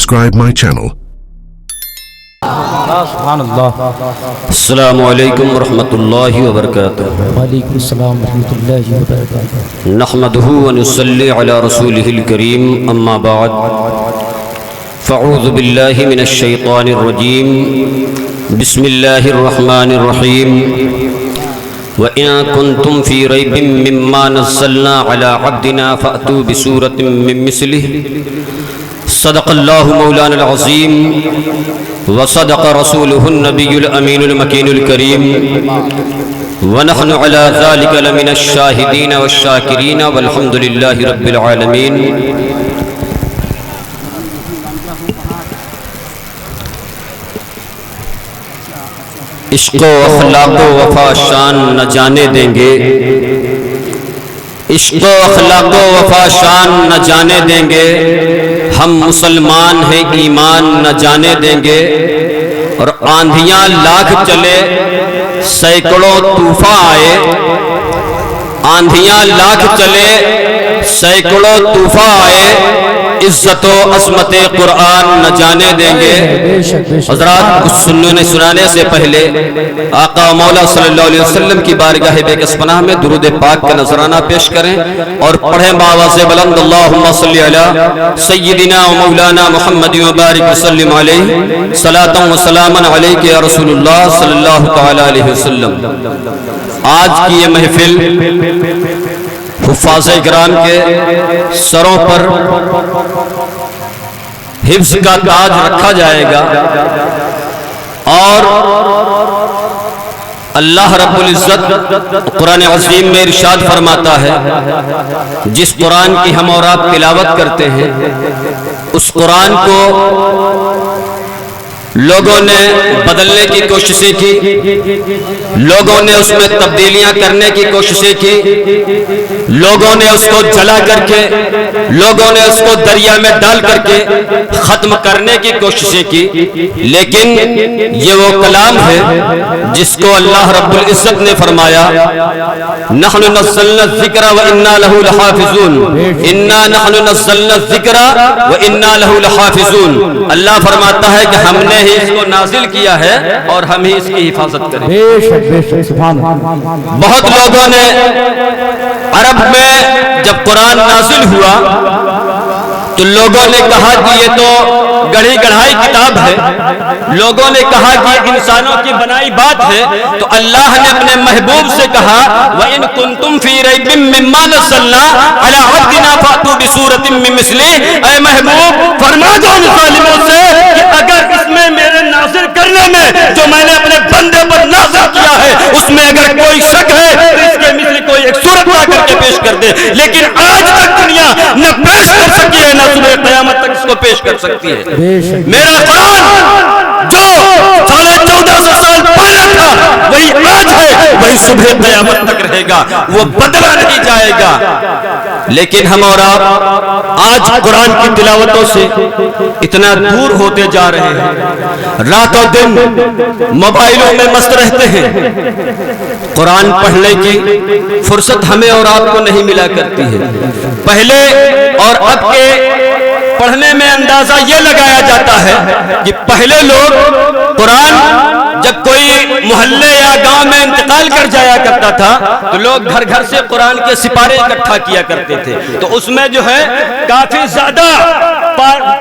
subscribe my channel. السلام علیکم ورحمۃ اللہ وبرکاتہ۔ وعلیکم السلام ورحمۃ اللہ وبرکاتہ۔ نحمدہ ونصلی علی رسولہ الکریم، اما بعد فاعوذ باللہ من الشیطان الرجیم، بسم اللہ الرحمن الرحیم۔ وَإِن كُنتُمْ فِي رَيْبٍ مِّمَّا نَزَّلْنَا عَلَىٰ عَبْدِنَا فَأْتُوا بِسُورَةٍ مِّن مِّثْلِهِ صدق اللہ مولانا العظیم وصدق رسولہ النبی الامین المکین الکریم ونحن علی ذلک لمن الشاہدین والشاکرین والحمد للہ رب العالمین۔ عشق و اخلاق و وفا شان نہ جانے دیں گے، عشق و اخلاق و وفا شان نہ جانے دیں گے، ہم مسلمان ہیں ایمان نہ جانے دیں گے، اور آندھیاں لاکھ چلے سینکڑوں طوفان آئے، آندھیاں لاکھ چلے سینکڑوں طوفان آئے، عزت و عظمت قرآن نہ جانے دیں گے۔ حضرات، کچھ سنانے سے پہلے آقا مولا صلی اللہ علیہ وسلم کی بارگاہ بے کس پناہ میں درود پاک کا نذرانہ پیش کریں اور پڑھیں بآواز بلند، اللہم صلی علی سیدنا و مولانا محمد وبارک وسلم علیہ، صلاۃ و سلاما علیک یا رسول اللہ صلی اللہ تعالی علیہ وسلم۔ آج کی یہ محفل حفاظ کرام کے سروں پر حفظ کا تاج رکھا جائے گا، اور اللہ رب العزت قرآن عظیم میں ارشاد فرماتا ہے، جس قرآن کی ہم اور آپ تلاوت کرتے ہیں اس قرآن کو لوگوں نے بدلنے کی کوششیں کی، لوگوں نے اس میں تبدیلیاں کرنے کی کوششیں کی، لوگوں نے اس کو جلا کر کے، لوگوں نے اس کو دریا میں ڈال کر کے ختم کرنے کی کوششیں کی، لیکن یہ وہ کلام ہے جس کو اللہ رب العزت نے فرمایا، نحن نزلنا الذکر وإنا له لحافظون، انا نحن نزلنا الذکر وإنا له لحافظون۔ اللہ فرماتا ہے کہ ہم نے اس کو نازل کیا ہے اور ہم ہی اس کی حفاظت کریں۔ بہت لوگوں نے عرب میں جب قرآن نازل ہوا تو لوگوں نے کہا کہ یہ تو گڑھی گڑھائی کتاب ہے، لوگوں نے کہا کہ انسانوں کی بنائی بات ہے، تو اللہ نے اپنے محبوب سے کہا وَإِن كُنتُمْ فِي رَيْبٍ مِّمَّا نَزَّلْنَا عَلَىٰ عَبْدِنَا فَأْتُوا بِسُورَةٍ مِّن مِّثْلِهِ۔ اے محبوب، فرما دو ان ظالموں سے کہ اگر اس میں میرے نازل کرنے میں جو میں نے اپنے بندے پر نازل کیا ہے اس میں اگر کوئی شک ہے تو اس کے مثل کوئی ایک صورت لا کر کے پیش کر دے، لیکن آج تک دنیا نہ پیش کر سکی ہے، نہ صبح قیامت تک اس کو پیش کر سکتی ہے۔ میرا قرآن جو 1450 سال پہلے تھا وہی آج ہے، وہی صبح قیامت تک رہے گا، وہ بدلا نہیں جائے گا۔ لیکن ہم اور آپ آج قرآن کی تلاوتوں سے اتنا دور ہوتے جا رہے ہیں، رات و دن موبائلوں میں مست رہتے ہیں، قرآن پڑھنے کی فرصت ہمیں اور آپ کو نہیں ملا کرتی ہے۔ پہلے اور اب کے پڑھنے میں اندازہ یہ لگایا جاتا ہے کہ پہلے لوگ قرآن جب کوئی محلے یا گاؤں میں انتقال کر جایا کرتا تھا تو لوگ گھر گھر سے قرآن کے سپارے اکٹھا کیا کرتے تھے، تو اس میں جو ہے کافی زیادہ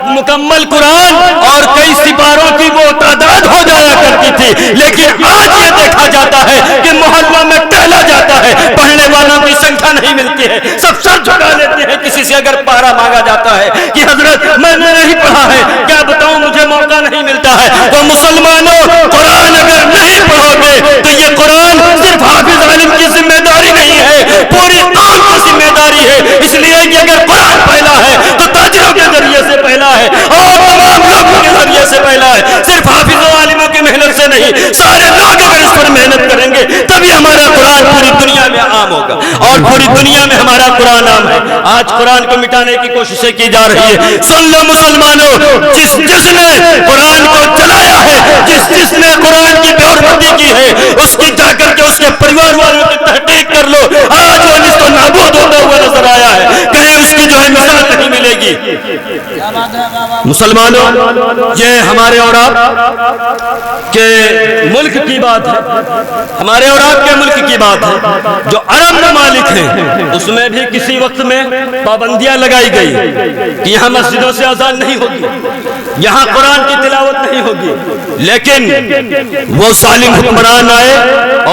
مکمل قرآن اور کئی سپاروں کی وہ تعداد ہو جایا کرتی تھی، لیکن آج یہ دیکھا جاتا ہے کہ محلوں میں ٹہلا جاتا ہے، پڑھنے والوں کی سنکھیا نہیں ملتی ہے، سب سر جھکا لیتے ہیں۔ کسی سے اگر پارا مانگا جاتا ہے کہ حضرت میں نے نہیں پڑھا ہے، کیا بتاؤں مجھے موقع نہیں ملتا ہے، تو مسلمانوں قرآن اگر نہیں پڑھو گے تو یہ قرآن صرف حافظ عالم کی ذمہ داری نہیں ہے، پوری قوم کی ذمہ داری ہے، اس لیے کہ اگر قرآن پہلا ہے تو تاجروں کے ذریعے سے پہلا ہے اور تمام لوگوں کے ذریعے سے پہلا ہے، صرف حافظ و عالموں کی محنت سے نہیں، سارے لوگ اگر اس پر محنت کریں گے تبھی ہمارا قرآن پوری دنیا میں عام ہوگا، اور پوری دنیا میں ہمارا قرآن عام ہے۔ آج قرآن کو مٹانے کی کوششیں کی جا رہی ہے۔ سن لو مسلمانوں، جس نے قرآن کو چلایا ہے، جس نے قرآن کی بےحرمتی کی ہے، اس کی جا کر کے اس کے پریوار والوں کی تحقیق کر لو، آج وہ نیست و نابود ہوتا ہوا نظر آیا ہے، کہیں اس کی جو ہے مثال نہیں ملے گی۔ مسلمانوں یہ ہمارے اور آپ کے ملک کی بات ہے، ہمارے اور آپ کے ملک کی بات ہے۔ جو عرب ممالک ہیں اس میں بھی کسی وقت میں پابندیاں لگائی گئی کہ یہاں مسجدوں سے اذان نہیں ہوگی، یہاں قرآن کی تلاوت نہیں ہوگی، لیکن وہ ظالم حکمران آئے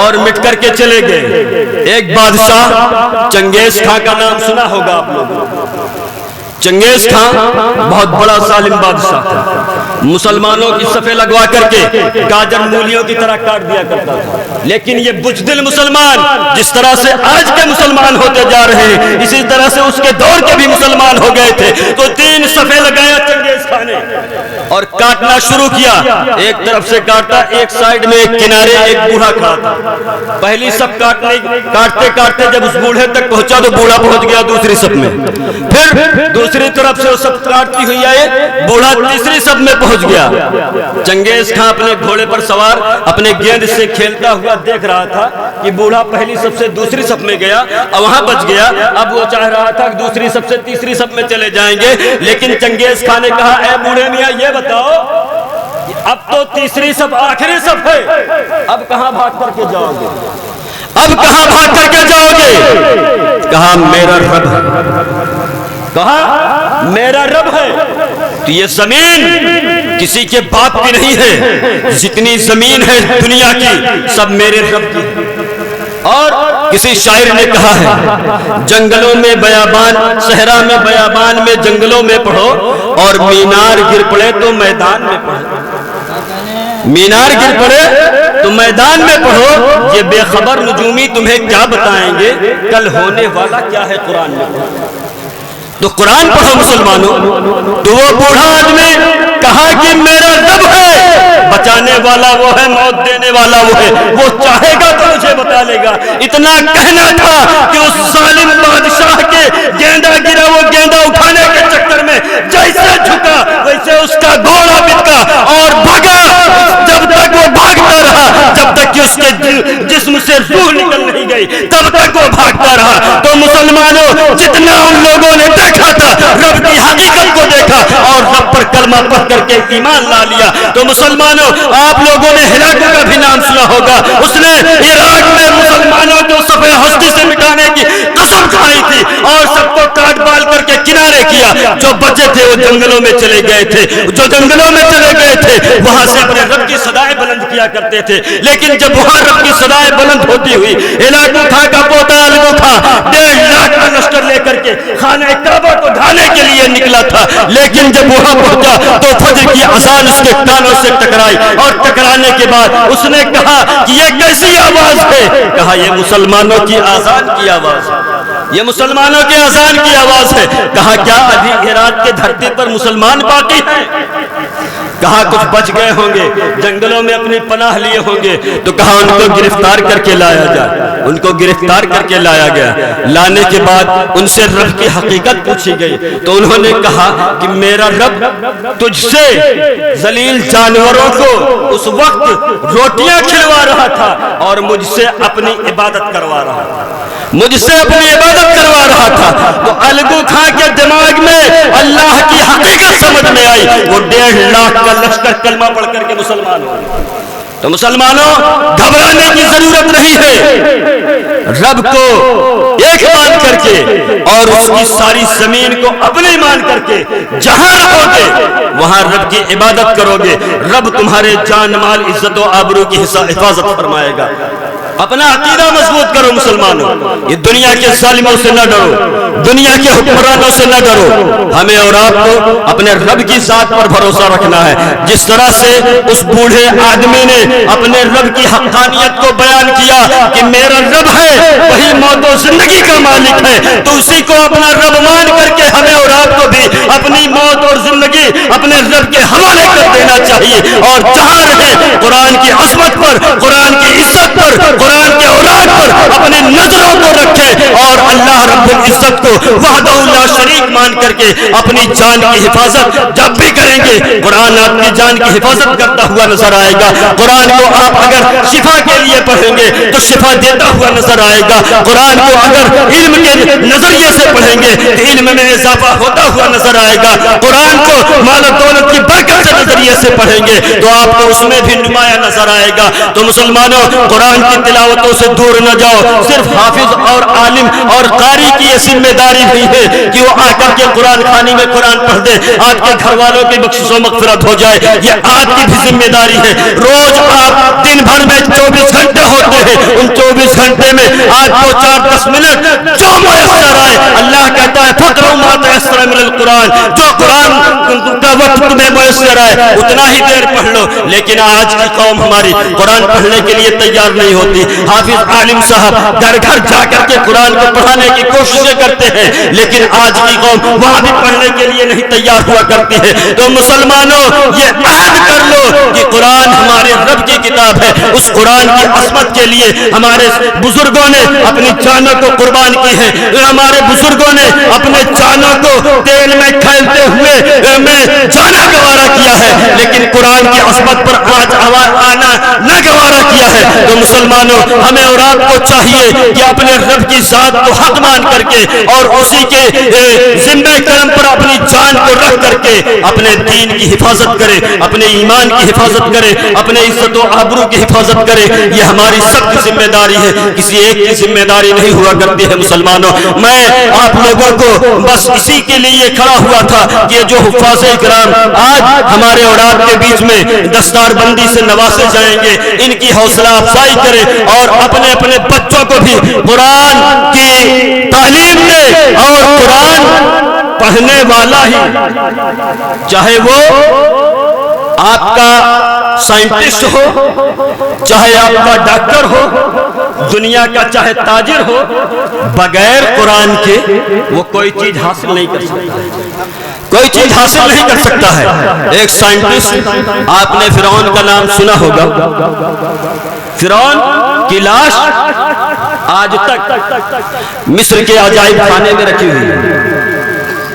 اور مٹ کر کے چلے گئے۔ ایک بادشاہ چنگیز خان کا نام سنا ہوگا آپ لوگوں، چنگیز خان بہت بڑا ظالم بادشاہ تھا، مسلمانوں کی صفیں لگوا کر کے گاجر مولیوں کی طرح کاٹ دیا کرتا تھا، لیکن یہ بزدل مسلمان جس طرح سے آج کے مسلمان ہوتے جا رہے ہیں اسی طرح سے اس کے دور کے بھی مسلمان ہو گئے تھے۔ تو 3 صفیں لگایا چنگیز خان نے اور کاٹنا شروع کیا، ایک طرف سے کاٹا، ایک سائیڈ میں ایک کنارے ایک بوڑھا کھڑا تھا۔ پہلی صف کاٹتے کاٹتے جب اس بوڑھے تک پہنچا تو بوڑھا پہنچ گیا دوسری صف میں، پھر دوسری طرف سے وہ صف کاٹتی ہوئی آئے، بوڑھا تیسری صف میں پہنچ گیا۔ چنگیز خان اپنے گھوڑے پر سوار اپنے گیند سے کھیلتا ہوا دیکھ رہا تھا کہ بوڑھا پہلی صف سے دوسری صف میں گیا اور وہاں بچ گیا، اب وہ چاہ رہا تھا کہ دوسری صف سے تیسری صف میں چلے جائیں گے، لیکن چنگیز خان نے کہا اے بوڑھے میاں یہ بتاؤ اب تو تیسری صف آخری صف ہے، اب کہاں بھاگ کر کے جاؤ گے، اب کہاں بھاگ کر کے جاؤ گے؟ کہا میرا رب ہے، کہا میرا رب ہے۔ تو یہ زمین کسی کے باپ کی نہیں ہے، جتنی زمین ہے دنیا کی سب میرے رب کی۔ اور کسی شاعر نے کہا ہے جنگلوں میں بیابان، صحرا میں بیابان میں جنگلوں میں پڑھو اور مینار گر پڑے تو میدان میں پڑھو، مینار گر پڑے تو میدان میں پڑھو، یہ بے خبر نجومی تمہیں کیا بتائیں گے کل ہونے والا کیا ہے قرآن میں۔ تو قرآن پڑھو مسلمانوں۔ تو وہ بوڑھا آدمی کہا کہ میرا رب ہے، بچانے والا وہ ہے، موت دینے والا وہ ہے، وہ چاہے گا تو مجھے بتا لے گا۔ اتنا کہنا تھا کہ اس ظالم بادشاہ کے گیندا گرا، وہ گیندا اٹھانے کے چکر میں جیسے جھکا ویسے اس کا گھوڑا بکا اور بھگا، جب تک وہ بھاگتا رہا، جب تک کہ اس کے جسم سے روح نکل نہیں گئی تب تک وہ بھاگتا رہا۔ تو مسلمانوں جتنا ان لوگوں نے دیکھا تھا رب کی حقیقت کو دیکھا اور رب پر کلمہ پڑھ کر کے ایمان لا لیا۔ تو مسلمانوں آپ لوگوں نے ہلاکو کا بھی نام سنا ہوگا، اس نے عراق میں مسلمانوں کو صفحہ ہستی سے مٹانے کی قسم کھائی تھی اور سب کو کاٹ بال کر کے کنارے کیا۔ جو بچے تھے وہ جنگلوں میں چلے گئے تھے، جو جنگلوں میں چلے گئے تھے وہاں سے اپنے رب کی صدائیں بلند کیا کرتے تھے، لیکن جب وہاں رب کی صدائیں بلند ہوتی ہوئی ہلاکو کھا کا پوتا الگو کھا 1.5 لاکھ کا لشکر لے کر کے خانہ کعبہ کو ڈھانے کے لیے نکلا تھا، لیکن جب وہاں پہنچا تو فجر کی اذان اس کے کانوں سے ٹکرائی اور ٹکرانے کے بعد اس نے کہا کہ یہ کیسی آواز ہے؟ کہا یہ مسلمانوں کی اذان کی آواز ہے، یہ مسلمانوں کی اذان کی آواز ہے۔ کہا کیا ابھی ہرات کے دھرتی پر مسلمان باقی ہیں؟ کہا کچھ بچ گئے ہوں گے، جنگلوں میں اپنی پناہ لیے ہوں گے۔ تو کہا ان کو گرفتار کر کے لایا جائے، ان کو گرفتار کر کے لایا گیا۔ لانے کے بعد ان سے رب کی حقیقت پوچھی گئی تو انہوں نے کہا کہ میرا رب تجھ سے ذلیل جانوروں کو اس وقت روٹیاں کھلوا رہا تھا اور مجھ سے اپنی عبادت کروا رہا تھا، مجھ سے اپنی عبادت کروا رہا تھا۔ تو الگو خان کے دماغ میں اللہ کی حقیقت سمجھ میں آئی، وہ 1.5 لاکھ کا لشکر کلمہ پڑھ کر کے مسلمان ہو گئے۔ تو مسلمانوں گھبرانے کی ضرورت نہیں ہے، رب کو ایک مان کر کے اور اس کی ساری زمین کو اپنی مان کر کے جہاں رہو گے وہاں رب کی عبادت کرو گے، رب تمہارے جان مال عزت و آبرو کی حفاظت فرمائے گا۔ اپنا عقیدہ مضبوط کرو مسلمانوں، یہ دنیا کے ظالموں سے نہ ڈرو، دنیا کے حکمرانوں سے نہ ڈرو، ہمیں اور آپ کو اپنے رب کی ذات پر بھروسہ رکھنا ہے۔ جس طرح سے اس بوڑھے آدمی نے اپنے رب کی حقانیت کو بیان کیا کہ میرا رب ہے وہی موت و زندگی کا مالک ہے، تو اسی کو اپنا رب مان کر کے ہمیں اور آپ کو بھی اپنی موت اور زندگی اپنے رب کے حوالے کر دینا چاہیے، اور جہاں رہے قرآن کی عظمت پر، قرآن کی عزت پر، قرآن کے اولاد پر اپنے نظروں کو رکھے اور اللہ رب العزت العزت کو وحدہ لا شریک مان کر کے اپنی جان کی حفاظت جب بھی کریں گے قرآن آپ کی جان کی حفاظت کرتا ہوا نظر آئے گا. قرآن کو آپ اگر شفا کے لیے پڑھیں گے تو شفا دیتا ہوا نظر آئے گا. قرآن کو اگر علم کے نظریے سے پڑھیں گے تو علم میں اضافہ ہوتا ہوا نظر آئے گا. قرآن کو مال و دولت کی برکت سے نظریے سے پڑھیں گے تو آپ کو اس میں بھی نمایاں نظر آئے گا. تو مسلمانوں قرآن کی تلاوتوں سے دور نہ جاؤ. صرف حافظ اور عالم اور قاری کی یہ ذمہ داری نہیں ہے کہ وہ آ کر کے قرآن خانی میں قرآن پڑھ دے آپ کے گھر والوں کی بخشش و مغفرت ہو جائے. یہ آپ کی بھی ذمہ داری ہے. روز آپ دن بھر میں 24 گھنٹے ہوتے ہیں, ان 24 گھنٹے میں آج کو 4-10 منٹ جو میسر آئے. اللہ کہتا ہے فقرؤ ما تیسر من القرآن, جو قرآن کا وقت تمہیں میسر آئے اتنا ہی دیر پڑھ لو. لیکن آج کی قوم ہماری قرآن پڑھنے کے لیے تیار نہیں ہوتی. حافظ عالم صاحب گھر گھر جا کر کے قرآن کو پڑھانے کی کوششیں کرتے ہیں لیکن آج کی قوم وہاں بھی پڑھنے کے لیے نہیں تیار ہوا کرتی ہے. تو مسلمانوں یہ عہد کر لو کہ قرآن ہمارے رب کی کتاب ہے. اس قرآن کی عصمت کے لیے ہمارے بزرگوں نے اپنی جانوں کو قربان کی ہے. ہمارے بزرگوں نے اپنے جانوں کو تیل میں کھیلتے ہوئے میں جانا گوارا کیا ہے لیکن قرآن کی عصمت پر آج آنا نہ گوارا کیا ہے. تو مسلمانوں ہمیں اور آپ کو چاہیے کہ اپنے رب کی ذات کو حق مان کر کے اور اسی کے ذمہ کرم پر اپنی جان کو رکھ کر کے اپنے دین کی حفاظت کرے, اپنے ایمان کی حفاظت کرے, اپنے عزت و آبرو کی حفاظت کرے. یہ ہماری سب کی ذمہ داری ہے, کسی ایک کی ذمہ داری نہیں ہوا کرتی ہے. مسلمانوں میں آپ لوگوں کو بس اسی کے لیے کھڑا ہوا تھا کہ جو حفاظ کرام آج ہمارے اولاد کے بیچ میں دستار بندی سے نوازے جائیں گے ان کی حوصلہ افزائی کرے اور اپنے اپنے بچوں کو بھی قرآن کی تعلیم دے. اور قرآن پڑھنے والا ہی چاہے وہ آپ کا سائنٹسٹ ہو, چاہے آپ کا ڈاکٹر ہو, دنیا کا چاہے تاجر ہو, بغیر قرآن کے وہ کوئی چیز حاصل نہیں کر سکتا, کوئی چیز حاصل نہیں کر سکتا ہے. ایک سائنٹسٹ, آپ نے فرعون کا نام سنا ہوگا. فرعون کی لاش آج تک مصر کے عجائب خانے میں رکھی ہوئی ہے.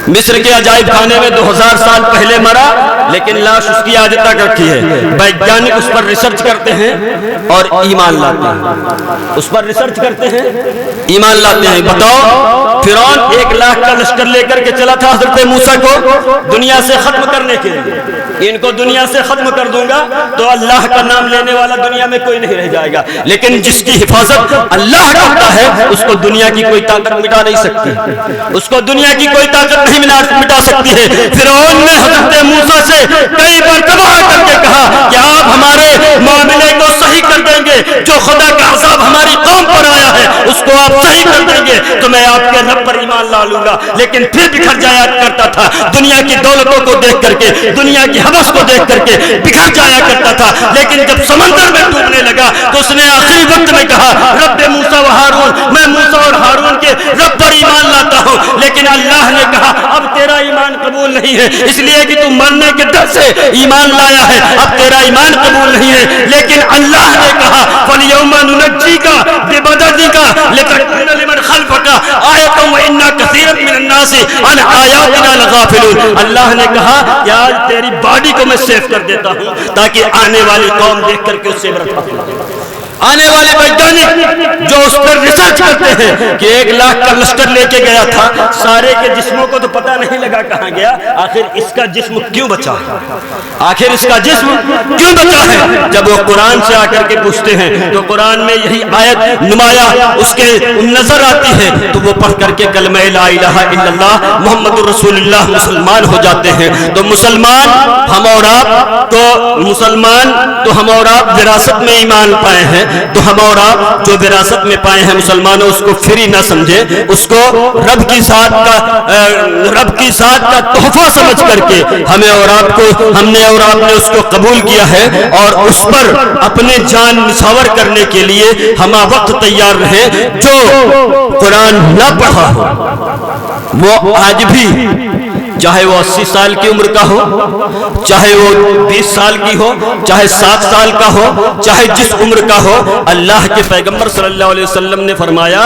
مصر کے عجائب خانے میں 2000 سال پہلے مرا لیکن لاش اس کی آج تک رکھی ہے. ویگیانک اس پر ریسرچ کرتے ہیں اور ایمان لاتے ہیں, اس پر ریسرچ کرتے ہیں, ایمان لاتے ہیں. بتاؤ فرعون 1 لاکھ کا لشکر لے کر کے چلا تھا حضرت موسیٰ کو دنیا سے ختم کرنے کے لیے. ان کو دنیا سے ختم کر دوں گا تو اللہ کا نام لینے والا دنیا میں کوئی نہیں رہ جائے گا. لیکن جس کی حفاظت اللہ کرتا ہے اس کو دنیا کی کوئی طاقت مٹا نہیں سکتی, اس کو دنیا کی کوئی طاقت نہیں مٹا سکتی ہے. فرعون نے حضرت موسیٰ سے کئی مرتبہ آ کر کے کہا کہ آپ ہمارے معاملے کو صحیح کر دیں گے, جو خدا کا عذاب ہماری قوم پر آیا ہے اس کو آپ صحیح کر دیں گے تو میں آپ کے رب پر ایمان لا لوں گا. لیکن پھر بکھر جایا کرتا تھا, دنیا کی دولتوں کو دیکھ کر کے, دنیا کی حوث کو دیکھ کر کے بکھر جایا کرتا تھا. لیکن جب سمندر میں ڈوبنے لگا تو اس نے آخری وقت میں کہا رب موسیٰ و ہارون, میں موسیٰ اور ہارون کے رب پر ایمان لاتا ہوں. لیکن اللہ نے کہا اب تیرا ایمان قبول نہیں ہے, اس لیے کہ تم مرنے کے ڈر سے ایمان لایا ہے, اب تیرا ایمان قبول نہیں ہے. لیکن اللہ نے کہا فَالْيَوْمَ نُنَجِّيكَ بِبَدَنِكَ لِتَكُونَ لِمَنْ خَلْفَكَ آیَةً وَإِنَّ كَثِيرًا مِنَ النَّاسِ عَنْ آیَاتِنَا لَغَافِلُونَ. اللہ نے کہا کہ آج تیری باڈی کو میں سیف کر دیتا ہوں تاکہ آنے والی قوم دیکھ کر کے اس سے عبرت حاصل کرے. آنے والے ویگیانک جو اس پر ریسرچ کرتے ہیں کہ 1 لاکھ کا لشکر لے کے گیا تھا, سارے کے جسموں کو تو پتہ نہیں لگا کہاں گیا, آخر اس کا جسم کیوں بچا, آخر اس کا جسم کیوں بچا ہے. جب وہ قرآن سے آ کر کے پوچھتے ہیں تو قرآن میں یہی آیت نمایاں اس کے نظر آتی ہے تو وہ پڑھ کر کے کلمہ لا الہ الا اللہ محمد رسول اللہ مسلمان ہو جاتے ہیں. تو مسلمان ہم اور آپ تو ہم اور آپ وراثت میں ایمان پائے ہیں, تو ہم اور آپ جو وراثت میں پائے ہیں مسلمانوں اس کو فری نہ سمجھے, اس کو رب کی ذات کا تحفہ سمجھ کر کے ہم نے اور آپ نے اس کو قبول کیا ہے اور اس پر اپنے جان نچھاور کرنے کے لیے ہم وقت تیار رہیں. جو قرآن نہ پڑھا ہو وہ آج بھی چاہے وہ 80 سال کی عمر کا ہو، چاہے وہ 20 سال کی ہو، چاہے 7 سال کا ہو، چاہے جس عمر کا ہو، اللہ کے پیغمبر صلی اللہ علیہ وسلم نے فرمایا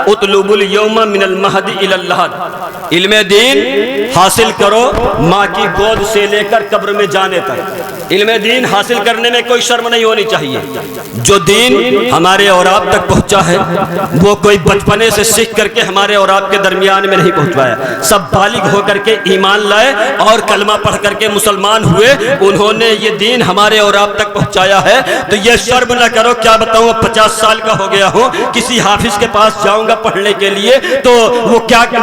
اطلبوا اليوم من المہد الی اللحد، علم دین حاصل کرو ماں کی گود سے لے کر قبر میں جانے تک۔ علم دین حاصل کرنے میں کوئی شرم نہیں ہونی چاہیے۔ جو دین ہمارے اور آپ تک پہنچا ہے وہ کوئی بچپنے سے سیکھ کر کے ہمارے اور آپ کے درمیان میں نہیں پہنچوایا، سب بالغ ہو کر کے ایمان لائے اور کلمہ پڑھ کر کے مسلمان ہوئے، انہوں نے یہ دین ہمارے اور آپ تک پہنچایا ہے۔ تو یہ شرم نہ کرو، کیا بتاؤں 50 سال کا ہو گیا ہوں، کسی حافظ کے پاس جاؤں گا پڑھنے کے لیے تو وہ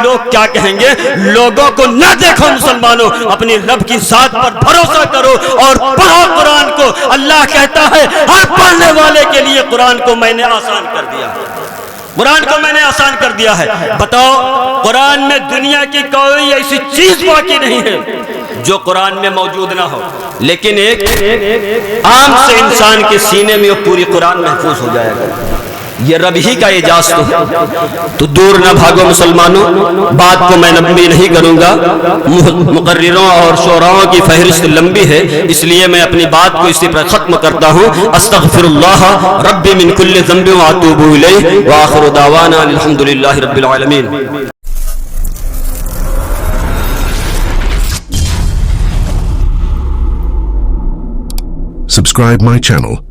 لوگ کیا کہیں گے؟ لوگوں کو نہ دیکھو مسلمانوں، اپنی رب کی ذات پر بھروسہ کرو اور پڑھو قرآن کو۔ اللہ کہتا ہے ہر پڑھنے والے کے لیے قرآن کو میں نے آسان کر دیا ہے، قرآن کو میں نے آسان کر دیا ہے۔ بتاؤ قرآن میں دنیا کی کوئی ایسی چیز باقی نہیں ہے جو قرآن میں موجود نہ ہو، لیکن ایک عام سے انسان کے سینے میں وہ پوری قرآن محفوظ ہو جائے گا۔ یہ رب ہی کا اعجاز تو دور نہ بھاگو مسلمانوں، بات کو میں لمبی نہیں کروں گا، مقرروں اور شعراؤں کی فہرست لمبی ہے، اس لیے میں اپنی بات کو اسی پر ختم کرتا ہوں۔ استغفر اللہ ربی من کل ذنب واتوب الیہ وآخر دعوانا الحمدللہ رب العالمین۔ Subscribe my channel